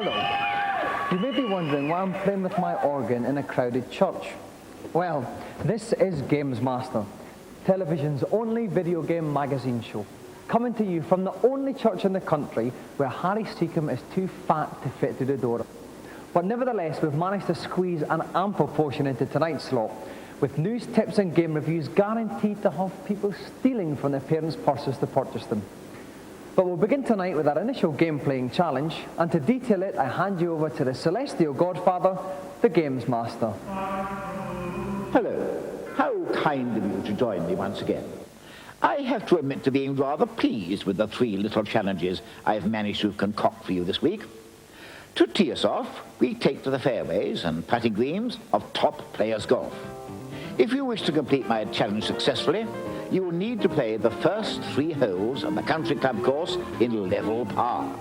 Hello. You may be wondering why I'm playing with my organ in a crowded church. Well, this is GamesMaster, television's only video game magazine show, coming to you from the only church in the country where Harry Seacombe is too fat to fit through the door. But nevertheless, we've managed to squeeze an ample portion into tonight's slot, with news, tips and game reviews guaranteed to have people stealing from their parents' purses to purchase them. But we'll begin tonight with our initial game-playing challenge, and to detail it, I hand you over to the celestial godfather, the GamesMaster. Hello. How kind of you to join me once again. I have to admit to being rather pleased with the 3 little challenges I've managed to concoct for you this week. To tee us off, we take to the fairways and putting greens of top players' golf. If you wish to complete my challenge successfully, you will need to play the first 3 holes of the country club course in level par.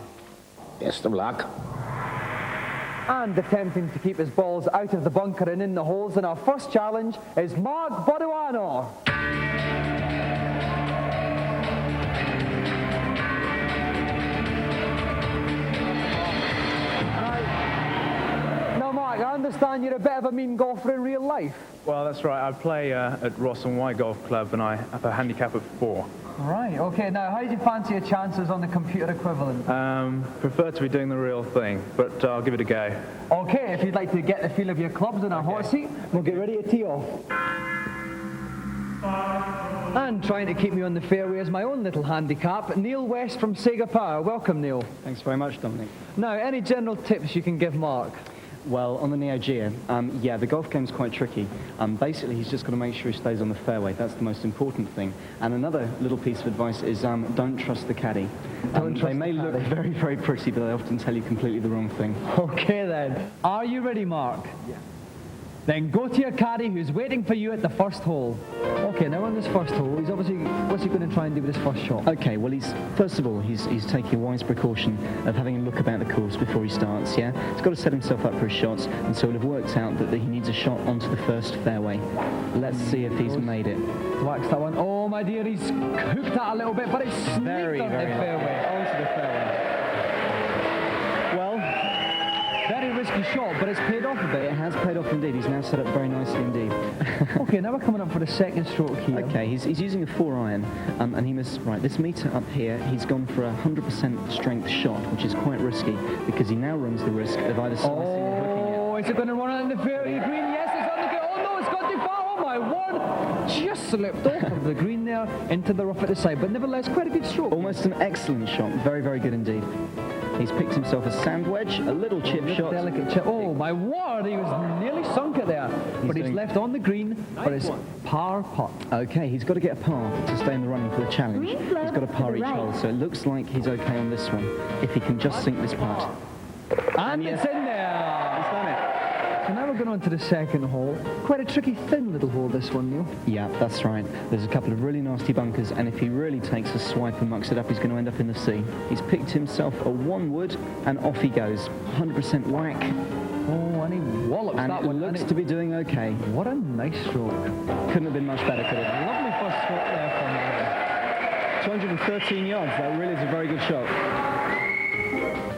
Best of luck. And attempting to keep his balls out of the bunker and in the holes in our first challenge is Mark Boduano. Now Mark, I understand you're a bit of a mean golfer in real life. Well, that's right. I play at Ross and White Golf Club, and I have a handicap of 4. Right, okay. Now, how do you fancy your chances on the computer equivalent? Prefer to be doing the real thing, but I'll give it a go. Okay, if you'd like to get the feel of your clubs in a hot seat, we'll get ready to tee off. And trying to keep me on the fairway is my own little handicap, Neil West from Sega Power. Welcome, Neil. Thanks very much, Dominic. Now, any general tips you can give Mark? Well, on the Neo Geo, yeah, the golf game's quite tricky. Basically, he's just got to make sure he stays on the fairway. That's the most important thing. And another little piece of advice is don't trust the caddy. They may look very, very pretty, but they often tell you completely the wrong thing. Okay, then. Are you ready, Mark? Yeah. Then go to your caddy who's waiting for you at the first hole. Okay, now on this first hole, he's obviously, what's he going to try and do with his first shot? Okay, well, first of all, he's taking a wise precaution of having a look about the course before he starts, yeah? He's got to set himself up for his shots, and so he'll have worked out that he needs a shot onto the first fairway. Let's see if he's made it. Wax that one. Oh, my dear, he's cooked that a little bit, but it's sneaked very, on the very fairway. Onto the fairway. Very risky shot, but it's paid off a bit. It has paid off indeed. He's now set up very nicely indeed. Okay, now we're coming up for the second stroke here. Okay, he's using a 4-iron, and he must, right, this meter up here, he's gone for a 100% strength shot, which is quite risky, because he now runs the risk of either slicing or hooking it. Oh, is it going to run out in the fairway green? Yes, it's on the green. Oh no, it's gone too far. Oh my word. Just slipped off of the green there into the rough at the side, but nevertheless, quite a good stroke. Almost an excellent shot. Very, very good indeed. He's picked himself a sand wedge, a little chip shot. Delicate chip. Oh my word, he was nearly sunk it there. But he's left on the green for his par putt. Okay, he's got to get a par to stay in the running for the challenge. He's got a par each hole, so it looks like he's okay on this one, if he can just sink this putt. And it's in there. He's done it. So now we're going on to the second hole. Quite a tricky, thin little hole, this one, Neil. Yeah, that's right. There's a couple of really nasty bunkers, and if he really takes a swipe and mucks it up, he's going to end up in the sea. He's picked himself a 1-wood, and off he goes. 100% whack. Oh, and he wallops and that it one. looks to be doing okay. What a nice stroke. Couldn't have been much better, could it? Lovely first stroke there from 213 yards. That really is a very good shot.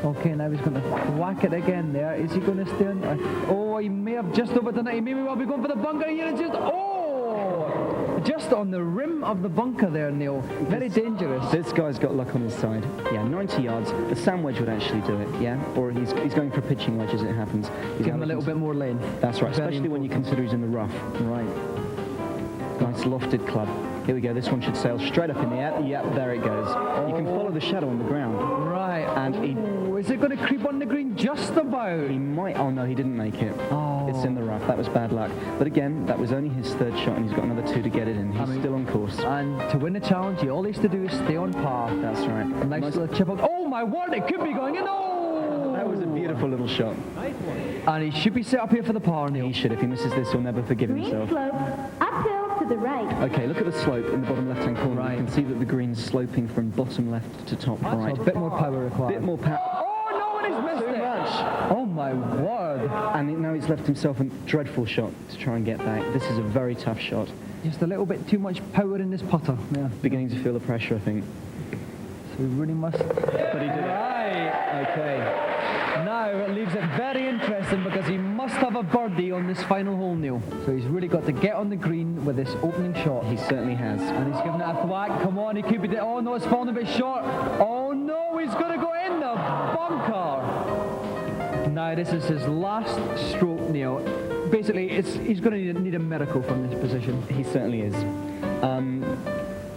Okay, now he's going to whack it again there. Is he going to stay on? Oh, he may have just over the net. He may well be going for the bunker here. And just, oh! Just on the rim of the bunker there, Neil. Very dangerous. This guy's got luck on his side. Yeah, 90 yards. The sand wedge would actually do it, yeah? Or he's going for a pitching wedge as it happens. Give him a little bit more lane. That's right, especially when you consider he's in the rough. Right. Nice lofted club. Here we go. This one should sail straight up in the air. Yep, there it goes. You can follow the shadow on the ground. Right. And is it going to creep on the green just about? He might. Oh, no, he didn't make it. Oh. It's in the rough. That was bad luck. But again, that was only his 3rd shot, and he's got another 2 to get it in. He's still on course. And to win the challenge, all he has to do is stay on par. That's right. A nice little chip up. Oh, my word, it could be going in. Oh! That was a beautiful little shot. And he should be set up here for the par, Neil. He should. If he misses this, he'll never forgive himself. Green slope, uphill to the right. Okay, look at the slope in the bottom left-hand corner. Right. You can see that the green's sloping from bottom left to top right. So a bit more power required. Bit more power. Oh, no, and he's missed it. Too much. Oh, my word. And now he's left himself a dreadful shot to try and get back. This is a very tough shot. Just a little bit too much power in this putter. Yeah. Beginning to feel the pressure, I think. So we really must... But he did it. Right. Okay. Now it leaves it very interesting because he must have a birdie on this final hole, Neil. So he's really got to get on the green with this opening shot. He certainly has. And he's giving it a thwack. Come on, he could be... Oh no, it's falling a bit short. Oh no, he's going to go in the bunker. Now this is his last stroke, Neil. Basically, he's going to need a miracle from this position. He certainly is.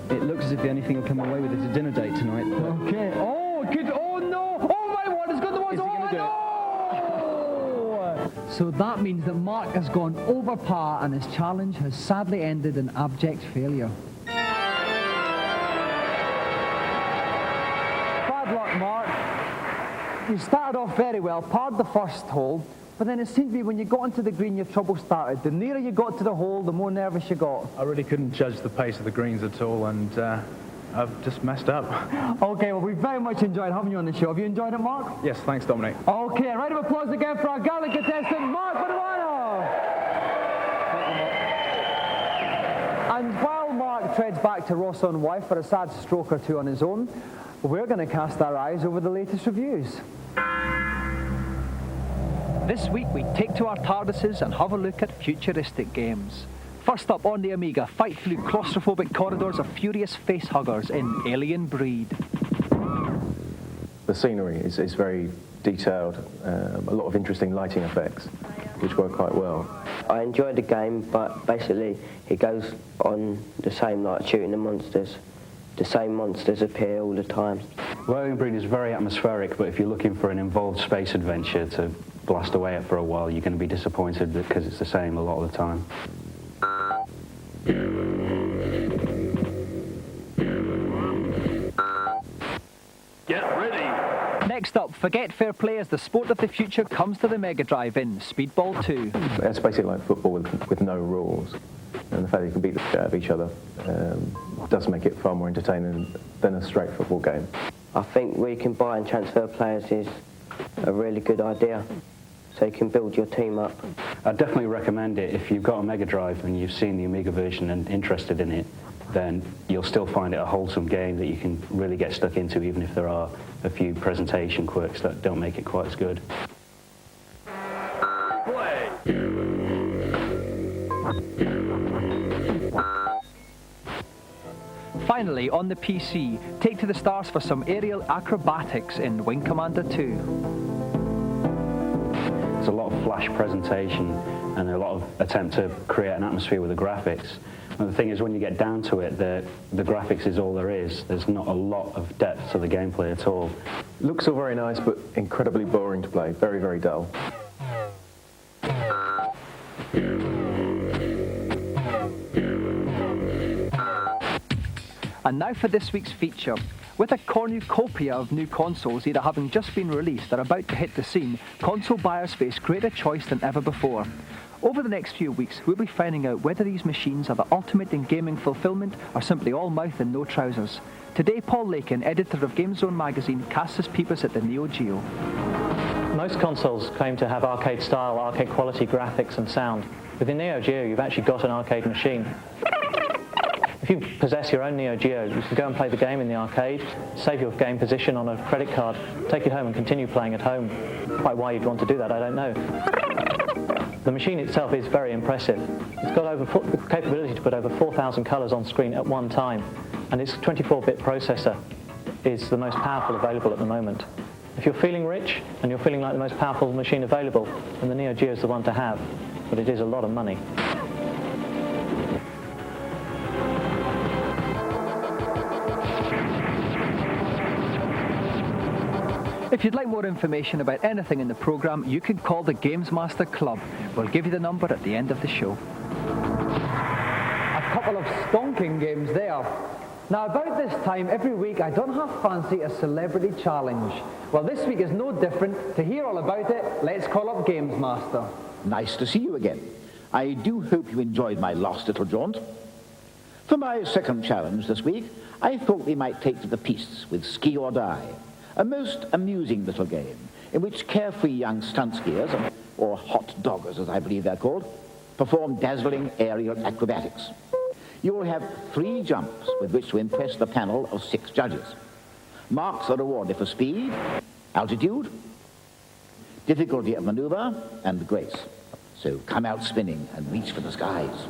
It looks as if the only thing he'll come away with is a dinner date tonight. Okay. Oh, good. Oh no. Oh my word, it's got the ones. Is he going to do it? So that means that Mark has gone over par and his challenge has sadly ended in abject failure. Bad luck, Mark. You started off very well, parred the first hole, but then it seemed to be when you got onto the green, your trouble started. The nearer you got to the hole, the more nervous you got. I really couldn't judge the pace of the greens at all, and I've just messed up. Okay, well, we very much enjoyed having you on the show. Have you enjoyed it, Mark? Yes, thanks, Dominic. Okay, a round of applause again for our gallant contestant, Mark Bonuano. And while Mark treads back to Ross-on-Wye for a sad stroke or two on his own, we're going to cast our eyes over the latest reviews. This week we take to our TARDISes and have a look at futuristic games. First up on the Amiga, fight through claustrophobic corridors of furious facehuggers in Alien Breed. The scenery is very detailed, a lot of interesting lighting effects, which work quite well. I enjoyed the game, but basically it goes on the same, like shooting the monsters. The same monsters appear all the time. Well, Alien Breed is very atmospheric, but if you're looking for an involved space adventure to blast away at for a while, you're going to be disappointed because it's the same a lot of the time. Get ready! Next up, Forget Fair Play as the sport of the future comes to the Mega Drive in Speedball 2. It's basically like football with no rules, and the fact that you can beat the shit out of each other does make it far more entertaining than a straight football game. I think where you can buy and transfer players is a really good idea, so you can build your team up. I'd definitely recommend it. If you've got a Mega Drive and you've seen the Amiga version and interested in it, then you'll still find it a wholesome game that you can really get stuck into, even if there are a few presentation quirks that don't make it quite as good. Play! Finally, on the PC, take to the stars for some aerial acrobatics in Wing Commander 2. There's a lot of flash presentation and a lot of attempt to create an atmosphere with the graphics. And the thing is, when you get down to it, the graphics is all there is. There's not a lot of depth to the gameplay at all. Looks all very nice, but incredibly boring to play. Very, very dull. And now for this week's feature. With a cornucopia of new consoles either having just been released or about to hit the scene, console buyers face greater choice than ever before. Over the next few weeks, we'll be finding out whether these machines are the ultimate in gaming fulfillment or simply all mouth and no trousers. Today, Paul Lakin, editor of GameZone magazine, casts his peepers at the Neo Geo. Most consoles claim to have arcade style, arcade quality graphics and sound. With the Neo Geo, you've actually got an arcade machine. If you possess your own Neo Geo, you can go and play the game in the arcade, save your game position on a credit card, take it home and continue playing at home. Quite why you'd want to do that, I don't know. The machine itself is very impressive. It's got the capability to put over 4,000 colours on screen at one time, and its 24-bit processor is the most powerful available at the moment. If you're feeling rich and you're feeling like the most powerful machine available, then the Neo Geo is the one to have, but it is a lot of money. If you'd like more information about anything in the programme, you can call the GamesMaster Club. We'll give you the number at the end of the show. A couple of stonking games there. Now, about this time every week, I don't half fancy a celebrity challenge. Well, this week is no different. To hear all about it, let's call up GamesMaster. Nice to see you again. I do hope you enjoyed my last little jaunt. For my second challenge this week, I thought we might take to the piste with Ski or Die, a most amusing little game in which carefree young stunt skiers, or hot doggers as I believe they're called, perform dazzling aerial acrobatics. You will have 3 jumps with which to impress the panel of 6 judges. Marks are awarded for speed, altitude, difficulty of maneuver, and grace. So come out spinning and reach for the skies.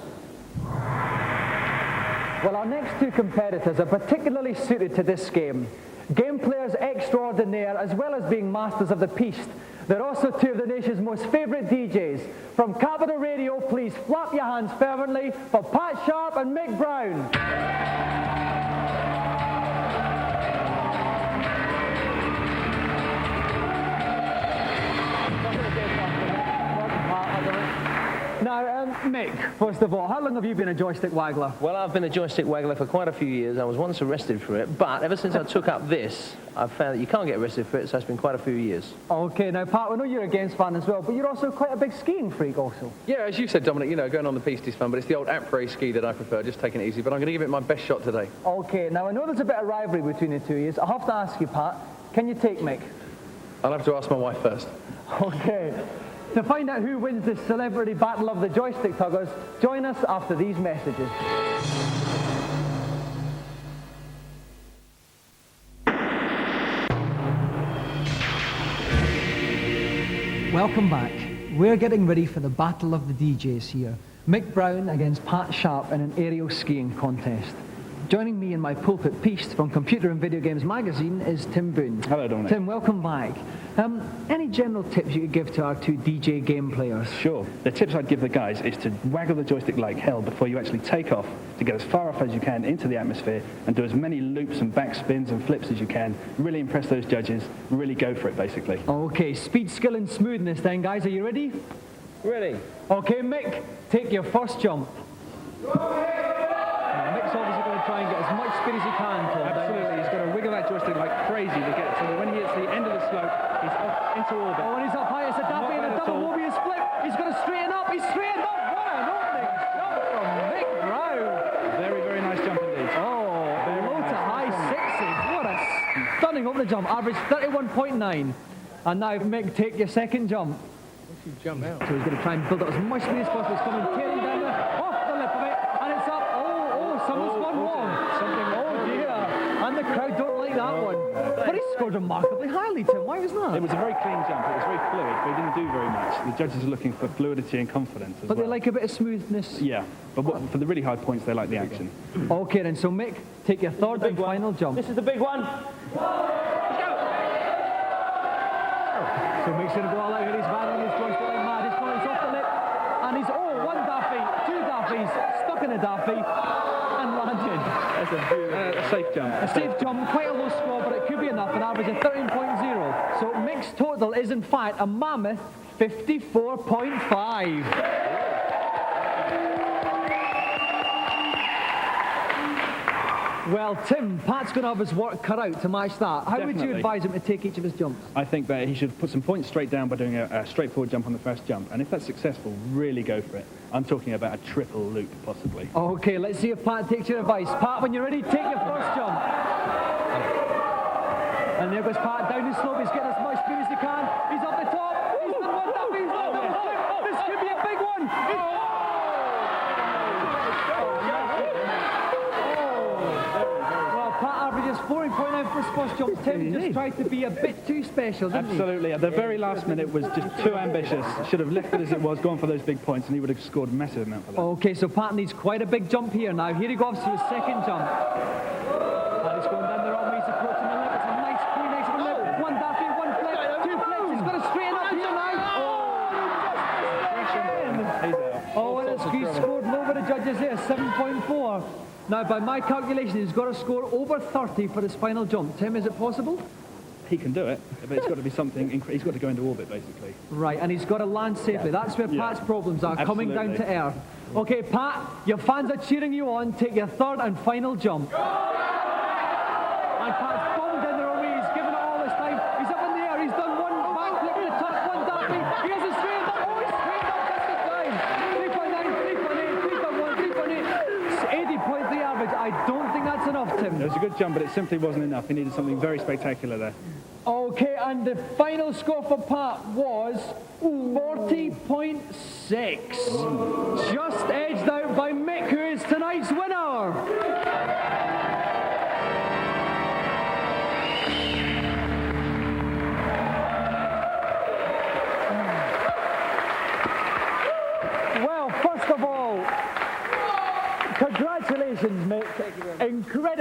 Well, our next two competitors are particularly suited to this game. Game players extraordinaire, as well as being masters of the piste. They're also two of the nation's most favourite DJs. From Capital Radio, please flap your hands fervently for Pat Sharp and Mick Brown. Now, Mick, first of all, how long have you been a joystick waggler? Well, I've been a joystick waggler for quite a few years. I was once arrested for it, but ever since I took up this, I've found that you can't get arrested for it, so it's been quite a few years. Okay, now, Pat, we know you're a games fan as well, but you're also quite a big skiing freak also. Yeah, as you said, Dominic, you know, going on the piste is fun, but it's the old après ski that I prefer, just taking it easy, but I'm going to give it my best shot today. Okay, now, I know there's a bit of rivalry between the two of you. I have to ask you, Pat, can you take Mick? I'll have to ask my wife first. Okay. To find out who wins this celebrity battle of the joystick tuggers, join us after these messages. Welcome back. We're getting ready for the battle of the DJs here. Mick Brown against Pat Sharp in an aerial skiing contest. Joining me in my pulpit piste from Computer and Video Games magazine is Tim Boone. Hello, Dominic. Tim, welcome back. Any general tips you could give to our two DJ game players? Sure. The tips I'd give the guys is to waggle the joystick like hell before you actually take off, to get as far off as you can into the atmosphere and do as many loops and back spins and flips as you can. Really impress those judges. Really go for it, basically. Okay, speed, skill and smoothness then, guys. Are you ready? Ready. Okay, Mick, take your first jump. Mick's obviously going to try and get as much speed as he can. Absolutely. He's got to wiggle that joystick like crazy to get it. So that when he hits the end of the slope, he's off into orbit. Oh, and he's up high. It's a daffy and a double Mobius split. He's going to straighten up. He's straightened up. What an opening jump from Mick Brown. Very, very nice jump indeed. Oh, low to high sixes. What a stunning opening jump. Average 31.9. And now, Mick, take your second jump. Jump out. So he's going to try and build up as much speed as possible. He's coming tearing down there, off the lip of it, and it's up. Oh, someone's gone wrong. Oh dear. And the crowd don't like that one. But he scored remarkably highly, Tim. Why was that? It was a very clean jump. It was very fluid, but he didn't do very much. The judges are looking for fluidity and confidence as But well. they like a bit of smoothness. Yeah, but for the really high points, they like the action. Okay then, so Mick, take your third and final jump. This is the big one. So Mick's going to go all out here. He's rattling his joystick like mad. He's coming off the lip. And he's, one daffy, two daffies, stuck in a daffy, and landed. That's a safe jump. A safe jump, quite a low score, but it could be enough, an average of 13.0. So Mick's total is, in fact, a mammoth 54.5. Well, Tim, Pat's going to have his work cut out to match that. How would you advise him to take each of his jumps? I think that he should put some points straight down by doing a straightforward jump on the first jump. And if that's successful, really go for it. I'm talking about a triple loop, possibly. Okay, let's see if Pat takes your advice. Pat, when you're ready, take your first jump. And there goes Pat down the slope. He's getting as much speed as he can. He's up the top. He's done one daffy. He's done one flip. This could be a big one. Averages 4.9 for his first jump. Tim just tried to be a bit too special, didn't he? Absolutely. At the very last minute was just too ambitious. Should have left it as it was, gone for those big points, and he would have scored a massive amount for that. Okay, so Pat needs quite a big jump here now. Here he goes to his second jump. And he's going down the wrong way. He's approaching the lip. It's a nice, pretty nice lip. One daffy, one flip, two flips. He's going to straighten up here now. Oh, and he's scored low with the judges there, 7.4. Now, by my calculation, he's got to score over 30 for his final jump. Tim, is it possible? He can do it, but it's got to be something. He's got to go into orbit, basically. Right, and he's got to land safely. That's where Pat's problems are, coming down to earth. Okay, Pat, your fans are cheering you on. Take your third and final jump. And Pat's bombed in the wrong way. He's given it all his time. He's up in the air. He's done one backflip with the tuck, one daffy. He has a straight up. Oh, he's straight up just the time. 3.9, 3.8, 3.1, 3.8. 80.3 average. I don't think that's enough, Tim. It was a good jump, but it simply wasn't enough. He needed something very spectacular there. Okay, and the final score for Pat was 40.6. Just edged out by Mick, who is tonight's winner.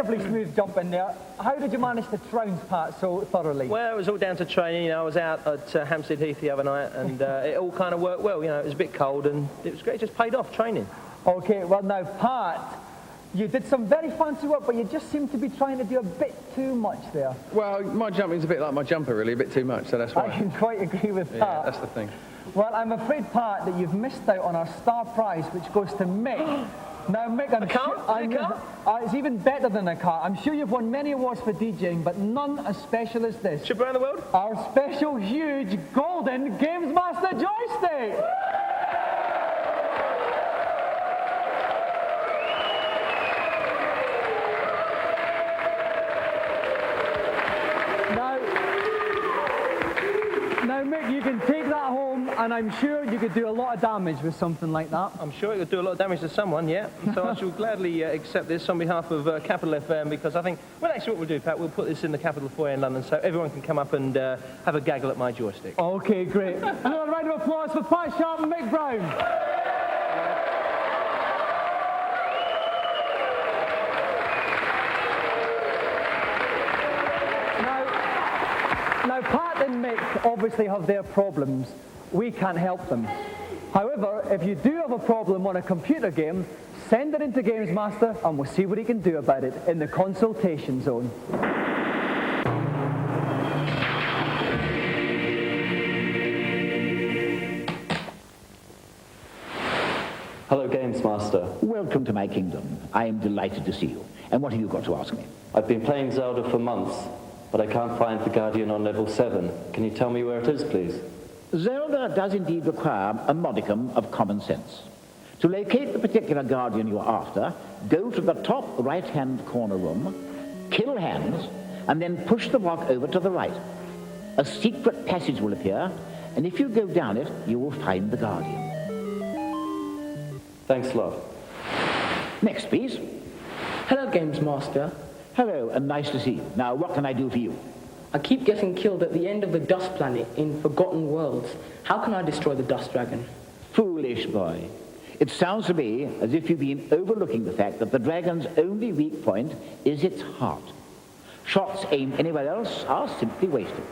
incredibly smooth jump in there. How did you manage to trounce Pat so thoroughly? Well, it was all down to training. You know, I was out at Hampstead Heath the other night, and it all kind of worked well. You know, it was a bit cold, and it was great. It just paid off training. Okay, well now, Pat, you did some very fancy work, but you just seem to be trying to do a bit too much there. Well, my jumping's a bit like my jumper, really, a bit too much, so that's why. I can quite agree with that. Yeah, that's the thing. Well, I'm afraid, Pat, that you've missed out on our star prize, which goes to Mick. Now, Mick, it's even better than a car. I'm sure you've won many awards for DJing, but none as special as this. Trip around the world? Our special, huge, golden GamesMaster Joystick! Now, Mick, you can take that home, and I'm sure you could do a lot of damage with something like that. I'm sure it could do a lot of damage to someone, yeah. So I shall gladly accept this on behalf of Capital FM, because I think, well, actually what we'll do, Pat, we'll put this in the Capital Foyer in London so everyone can come up and have a gaggle at my joystick. Okay, great. Another round of applause for Pat Sharp and Mick Brown. Now, Pat and Mick obviously have their problems. We can't help them. However, if you do have a problem on a computer game, send it into GamesMaster and we'll see what he can do about it in the consultation zone. Hello, GamesMaster. Welcome to my kingdom. I am delighted to see you. And what have you got to ask me? I've been playing Zelda for months, but I can't find the Guardian on level 7. Can you tell me where it is, please? Zelda does indeed require a modicum of common sense. To locate the particular Guardian you're after, go to the top right-hand corner room, kill hands, and then push the block over to the right. A secret passage will appear, and if you go down it, you will find the Guardian. Thanks a lot. Next, please. Hello, GamesMaster. Hello, and nice to see you. Now, what can I do for you? I keep getting killed at the end of the Dust Planet in Forgotten Worlds. How can I destroy the Dust Dragon? Foolish boy. It sounds to me as if you've been overlooking the fact that the dragon's only weak point is its heart. Shots aimed anywhere else are simply wasted.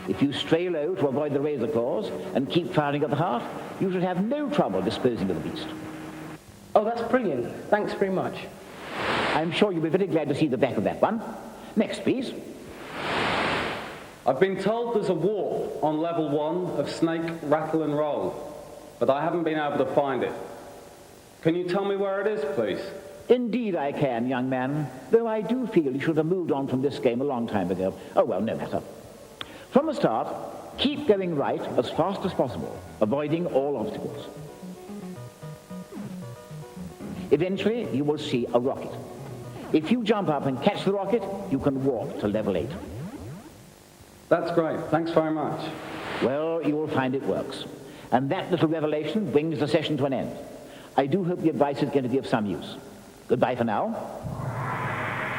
If you stray low to avoid the razor claws and keep firing at the heart, you should have no trouble disposing of the beast. Oh, that's brilliant. Thanks very much. I'm sure you'll be very glad to see the back of that one. Next, please. I've been told there's a warp on level 1 of Snake, Rattle and Roll, but I haven't been able to find it. Can you tell me where it is, please? Indeed I can, young man, though I do feel you should have moved on from this game a long time ago. Oh, well, no matter. From the start, keep going right as fast as possible, avoiding all obstacles. Eventually, you will see a rocket. If you jump up and catch the rocket, you can walk to level 8. That's great. Thanks very much. Well, you will find it works. And that little revelation brings the session to an end. I do hope the advice is going to be of some use. Goodbye for now.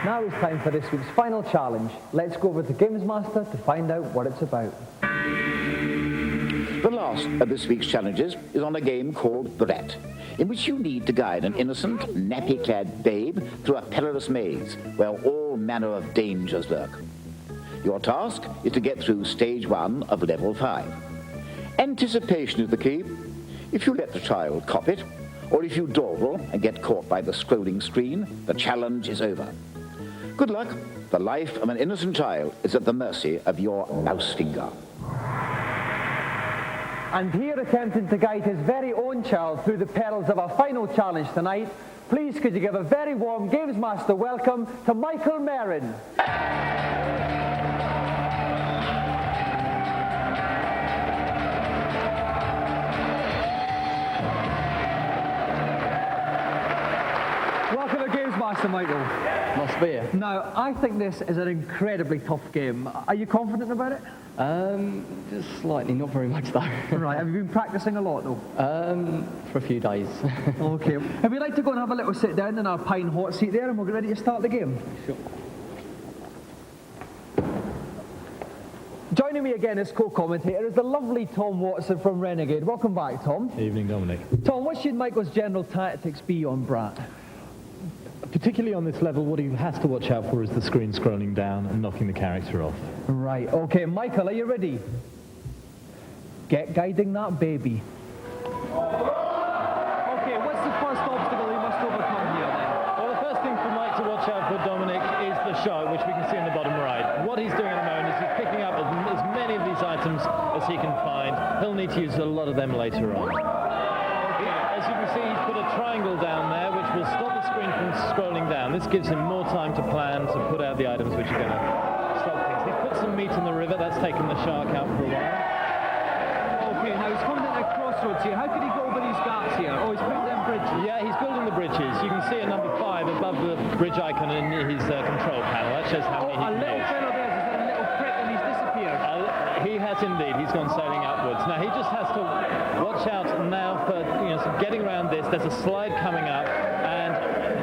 Now it's time for this week's final challenge. Let's go over to GamesMaster to find out what it's about. The last of this week's challenges is on a game called The Rat, in which you need to guide an innocent, nappy-clad babe through a perilous maze where all manner of dangers lurk. Your task is to get through stage 1 of level 5. Anticipation is the key. If you let the child cop it, or if you dawdle and get caught by the scrolling screen, the challenge is over. Good luck. The life of an innocent child is at the mercy of your mouse finger. And here, attempting to guide his very own child through the perils of our final challenge tonight, please could you give a very warm GamesMaster welcome to Michael Merrin. Welcome to GamesMaster, Michael. Nice to be here. Now, I think this is an incredibly tough game. Are you confident about it? Just slightly, not very much though. Right, have you been practicing a lot though? For a few days. Okay. If we'd like to go and have a little sit down in our pine hot seat there and we'll get ready to start the game. Sure. Joining me again as co-commentator is the lovely Tom Watson from Renegade. Welcome back, Tom. Evening, Dominic. Tom, what should Michael's general tactics be on Brat? particularly on this level, what he has to watch out for is the screen scrolling down and knocking the character off. Right, okay, Michael, are you ready? Get guiding that baby. Okay, what's the first obstacle he must overcome here then? Well, the first thing for Mike to watch out for, Dominic, is the shot, which we can see in the bottom right. What he's doing at the moment is he's picking up as many of these items as he can find. He'll need to use a lot of them later on. As you can see, he's put a triangle down there, which will stop the screen from scrolling down. This gives him more time to plan, to put out the items which are going to stop things. He's put some meat in the river. That's taken the shark out for a while. Okay, now he's coming at a crossroads here. How could he go over these gaps here? Oh, he's putting them bridges. Yeah, he's building the bridges. You can see at number 5 above the bridge icon in his control panel. That shows how many he can use. Fellow there, there's a little prick and he's disappeared. He has indeed. He's gone sailing upwards. Now he just has to watch out now for getting around this. There's a slide coming up, and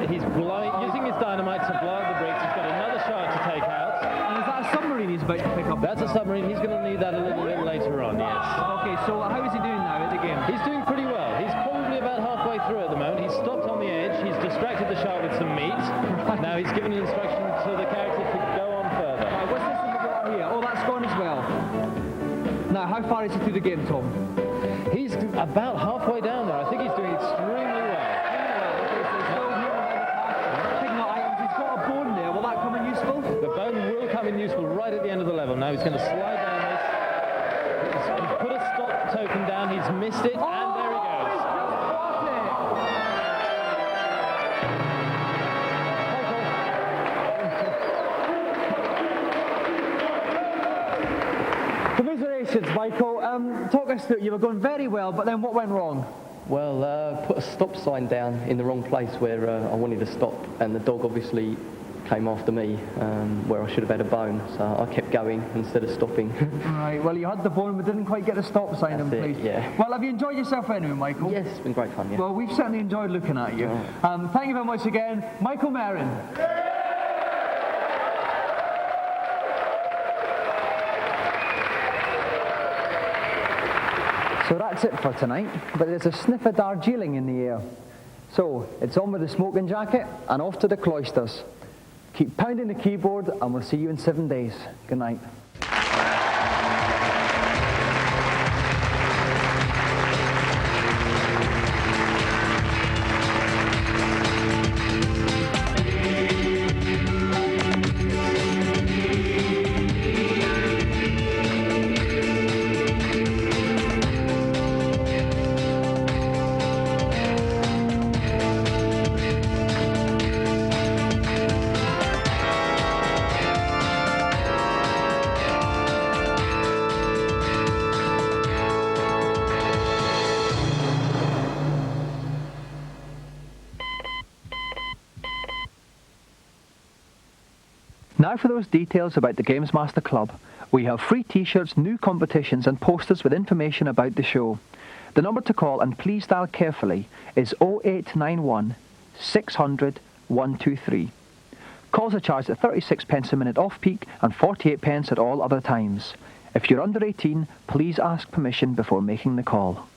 he's using his dynamite to blow out the bricks. He's got another shark to take out. And is that a submarine he's about to pick up? That's a submarine. He's going to need that a little bit later on. Yes. Okay, so how is he doing now at the game? He's doing pretty well. He's probably about halfway through at the moment. He's stopped on the edge. He's distracted the shark with some meat. Now he's given the instruction to the character to go on further. What's this in the water here? Oh, that's gone as well. Now, how far is he through the game, Tom? He's about halfway down there. I think he's doing extremely well. Picking up items. He's got a bone there. Will that come in useful? The bone will come in useful right at the end of the level. Now he's going to slide down this. He's put a stop token down. He's missed it, and there he goes. Commiserations, Michael. Talk us through it. You were going very well, but then what went wrong? Well, put a stop sign down in the wrong place where I wanted to stop, and the dog obviously came after me where I should have had a bone, so I kept going instead of stopping. Right, well, you had the bone but didn't quite get the stop sign in place. Yeah. Well, have you enjoyed yourself anyway, Michael? Yes, it's been great fun, yeah. Well, we've certainly enjoyed looking at you. Right. Thank you very much again, Michael Merrin. So that's it for tonight, but there's a sniff of Darjeeling in the air. So, it's on with the smoking jacket and off to the cloisters. Keep pounding the keyboard and we'll see you in 7 days. Good night. Now for those details about the GamesMaster Club. We have free t-shirts, new competitions and posters with information about the show. The number to call, and please dial carefully, is 0891 600 123. Calls are charged at 36 pence a minute off-peak and 48 pence at all other times. If you're under 18, please ask permission before making the call.